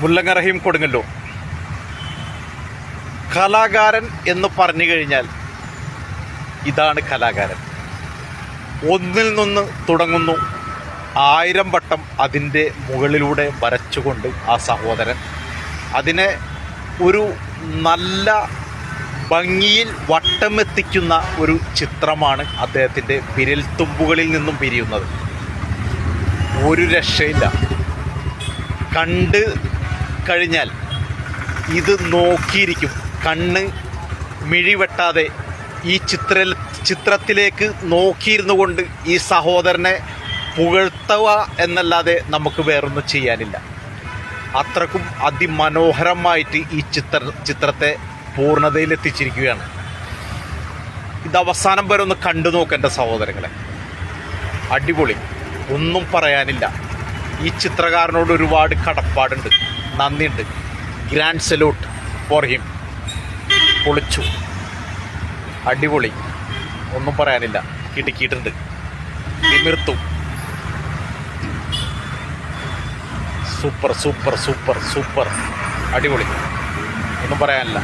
മുല്ലങ്ങ റഹീം കൊടുങ്ങല്ലൂർ. കലാകാരൻ എന്ന് പറഞ്ഞു കഴിഞ്ഞാൽ ഇതാണ് കലാകാരൻ. ഒന്നിൽ നിന്ന് തുടങ്ങുന്നു, 1000 വട്ടം അതിൻ്റെ മുകളിലൂടെ വരച്ചുകൊണ്ട് ആ സഹോദരൻ അതിനെ ഒരു നല്ല ഭംഗിയിൽ വട്ടമെത്തിക്കുന്ന ഒരു ചിത്രമാണ് അദ്ദേഹത്തിൻ്റെ വിരൽത്തുമ്പുകളിൽ നിന്നും പിരിയുന്നത്. ഒരു രക്ഷയില്ല. കണ്ട് കഴിഞ്ഞാൽ ഇത് നോക്കിയിരിക്കും. കണ്ണ് മിഴിവെട്ടാതെ ഈ ചിത്രത്തിലേക്ക് നോക്കിയിരുന്നു കൊണ്ട് ഈ സഹോദരനെ പുകഴ്ത്തുക എന്നല്ലാതെ നമുക്ക് വേറൊന്നും ചെയ്യാനില്ല. അത്രക്കും അതിമനോഹരമായിട്ട് ഈ ചിത്രത്തെ പൂർണ്ണതയിലെത്തിച്ചിരിക്കുകയാണ്. ഇത് അവസാനം വരെ ഒന്ന് കണ്ടു നോക്കേണ്ട സഹോദരങ്ങളെ. അടിപൊളി, ഒന്നും പറയാനില്ല. ഈ ചിത്രകാരനോട് ഒരുപാട് കടപ്പാടുണ്ട്, നന്ദിയുണ്ട്. Grand salute for him. പൊളിച്ചു, അടിപൊളി, ഒന്നും പറയാനില്ല. കിടുക്കിയിട്ടുണ്ട്, നിമിർത്തു. സൂപ്പർ സൂപ്പർ സൂപ്പർ സൂപ്പർ, അടിപൊളി, ഒന്നും പറയാനില്ല.